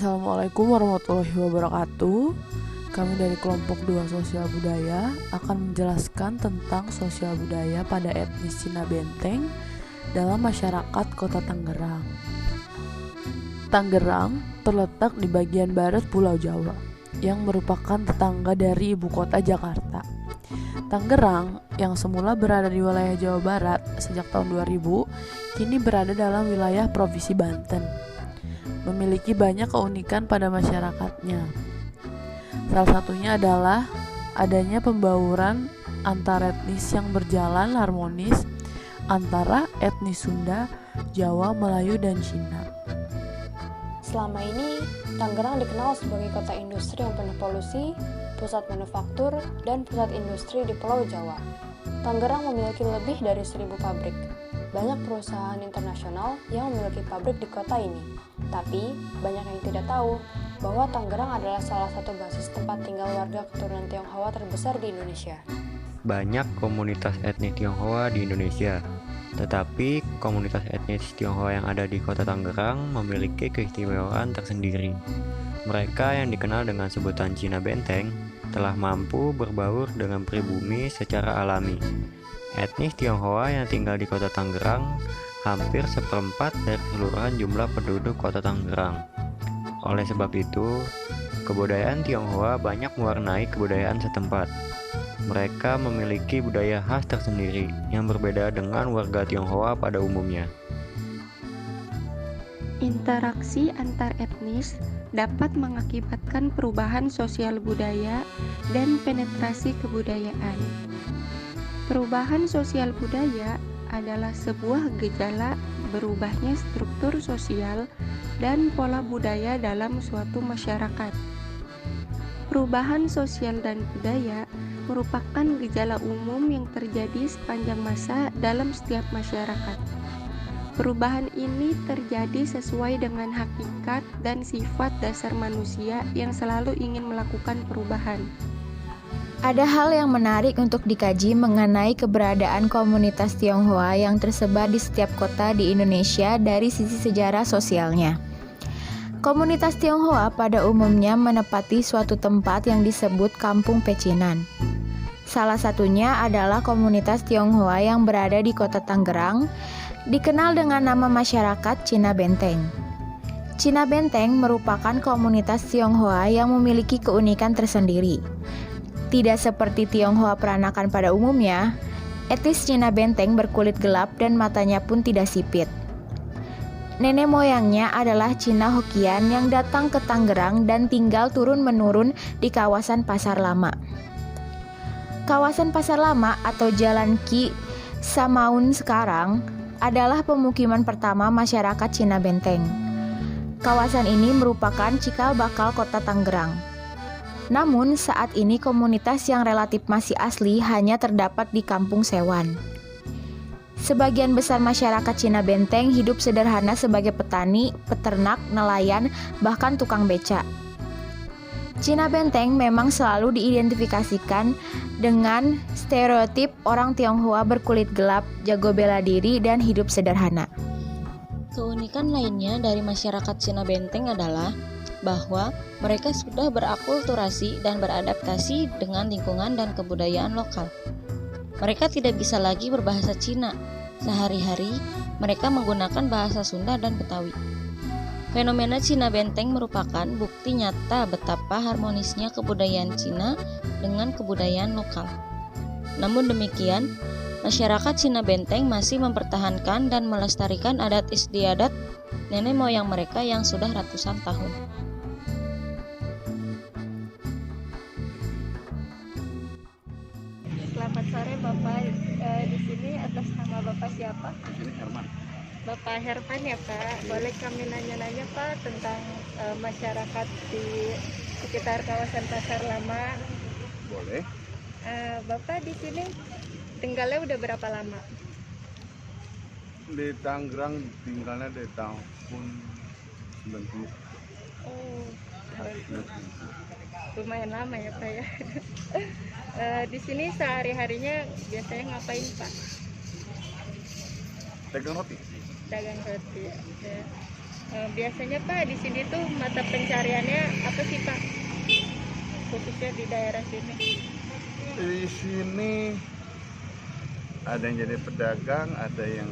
Assalamualaikum warahmatullahi wabarakatuh. Kami dari kelompok 2 Sosial Budaya akan menjelaskan tentang sosial budaya pada etnis Cina Benteng dalam masyarakat Kota Tangerang. Tangerang terletak di bagian barat Pulau Jawa yang merupakan tetangga dari ibu kota Jakarta. Tangerang yang semula berada di wilayah Jawa Barat sejak tahun 2000 kini berada dalam wilayah Provinsi Banten. Memiliki banyak keunikan pada masyarakatnya. Salah satunya adalah adanya pembauran antar etnis yang berjalan harmonis antara etnis Sunda, Jawa, Melayu, dan Cina. Selama ini, Tangerang dikenal sebagai kota industri yang penuh polusi, pusat manufaktur, dan pusat industri di Pulau Jawa. Tangerang memiliki lebih dari 1.000 pabrik. Banyak perusahaan internasional yang memiliki pabrik di kota ini. Tapi, banyak yang tidak tahu bahwa Tangerang adalah salah satu basis tempat tinggal warga keturunan Tionghoa terbesar di Indonesia. Banyak komunitas etnis Tionghoa di Indonesia, tetapi komunitas etnis Tionghoa yang ada di kota Tangerang memiliki keistimewaan tersendiri. Mereka yang dikenal dengan sebutan Cina Benteng telah mampu berbaur dengan pribumi secara alami. Etnis Tionghoa yang tinggal di kota Tangerang hampir 1/4 dari keseluruhan jumlah penduduk kota Tangerang. Oleh sebab itu, kebudayaan Tionghoa banyak mewarnai kebudayaan setempat. Mereka memiliki budaya khas tersendiri yang berbeda dengan warga Tionghoa pada umumnya. Interaksi antar etnis dapat mengakibatkan perubahan sosial budaya dan penetrasi kebudayaan. Perubahan sosial budaya adalah sebuah gejala berubahnya struktur sosial dan pola budaya dalam suatu masyarakat. Perubahan sosial dan budaya merupakan gejala umum yang terjadi sepanjang masa dalam setiap masyarakat. Perubahan ini terjadi sesuai dengan hakikat dan sifat dasar manusia yang selalu ingin melakukan perubahan. Ada hal yang menarik untuk dikaji mengenai keberadaan komunitas Tionghoa yang tersebar di setiap kota di Indonesia dari sisi sejarah sosialnya. Komunitas Tionghoa pada umumnya menempati suatu tempat yang disebut Kampung Pecinan. Salah satunya adalah komunitas Tionghoa yang berada di kota Tangerang, dikenal dengan nama masyarakat Cina Benteng. Cina Benteng merupakan komunitas Tionghoa yang memiliki keunikan tersendiri. Tidak seperti Tionghoa peranakan pada umumnya, etnis Cina Benteng berkulit gelap dan matanya pun tidak sipit. Nenek moyangnya adalah Cina Hokian yang datang ke Tangerang dan tinggal turun-menurun di kawasan Pasar Lama. Kawasan Pasar Lama atau Jalan Ki Samaun sekarang adalah pemukiman pertama masyarakat Cina Benteng. Kawasan ini merupakan cikal bakal kota Tangerang. Namun saat ini komunitas yang relatif masih asli hanya terdapat di Kampung Sewan. Sebagian besar masyarakat Cina Benteng hidup sederhana sebagai petani, peternak, nelayan, bahkan tukang becak. Cina Benteng memang selalu diidentifikasikan dengan stereotip orang Tionghoa berkulit gelap, jago bela diri, dan hidup sederhana. Keunikan lainnya dari masyarakat Cina Benteng adalah bahwa mereka sudah berakulturasi dan beradaptasi dengan lingkungan dan kebudayaan lokal. Mereka tidak bisa lagi berbahasa Cina. Sehari-hari, mereka menggunakan bahasa Sunda dan Betawi. Fenomena Cina Benteng merupakan bukti nyata betapa harmonisnya kebudayaan Cina dengan kebudayaan lokal. Namun demikian, masyarakat Cina Benteng masih mempertahankan dan melestarikan adat istiadat nenek moyang mereka yang sudah ratusan tahun. Selamat sore Bapak, di sini atas nama Bapak siapa? Di sini Herman. Bapak Herman ya Pak, boleh kami nanya-nanya Pak tentang masyarakat di sekitar kawasan Pasar Lama. Boleh. Bapak di sini tinggalnya udah berapa lama? Di Tangerang tinggalnya dari tahun 90. Oh, lumayan lama ya Pak ya. Di sini sehari-harinya biasanya ngapain Pak? Dagang roti. Dagang roti. Ya. Biasanya Pak di sini tuh mata pencariannya apa sih Pak? Khususnya di daerah sini. Di sini ada yang jadi pedagang, ada yang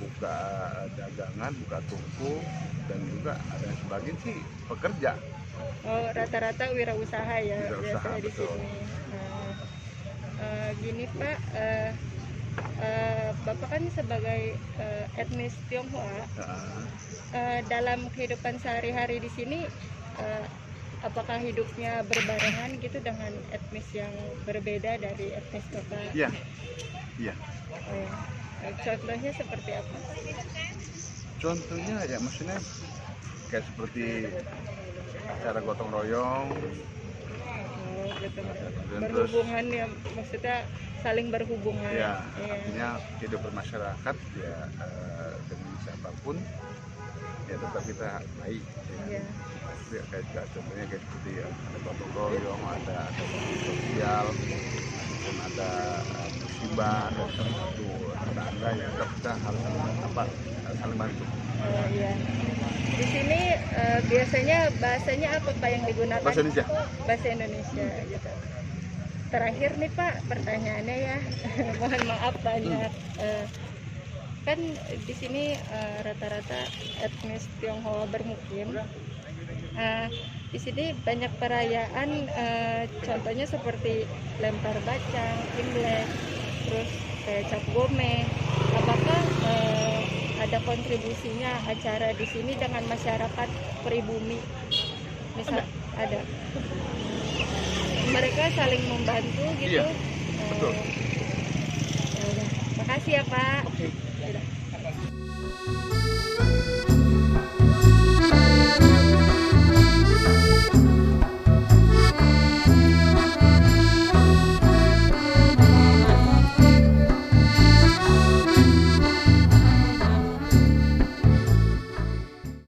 buka dagangan, buka toko, dan juga ada yang sebagian sih pekerja. Oh, rata-rata wirausaha ya Wirausaha, biasanya di betul. sini. Gini Pak, Bapak kan sebagai etnis Tionghoa, dalam kehidupan sehari-hari di sini, apakah hidupnya berbarengan gitu dengan etnis yang berbeda dari etnis Bapak? Iya, iya. Contohnya seperti apa? Contohnya ya maksudnya kayak seperti acara gotong royong, Oh, gitu. dan terus Berhubungan ya, maksudnya saling berhubungan. ya Iya. artinya hidup bermasyarakat ya dengan siapapun ya tetap kita baik. Iya. Ya, kayak contohnya kayak seperti ada gotong royong, ada bakti sosial, dan ada musibah dan salah satu tetangga ya tetap kita harus saling bantu. Oh iya. Di sini biasanya bahasanya apa Pak yang digunakan? Bahasa Indonesia. Bahasa Indonesia gitu. Terakhir nih Pak, pertanyaannya ya. Mohon maaf banyak. Kan di sini rata-rata etnis Tionghoa bermukim. Di sini banyak perayaan, contohnya seperti lempar bacang, Imlek, terus kayak Cap Gome. Apakah ada kontribusinya acara di sini dengan masyarakat pribumi? Misal ada. Mereka saling membantu gitu. Iya, betul. Ya udah. Makasih ya Pak. Oke.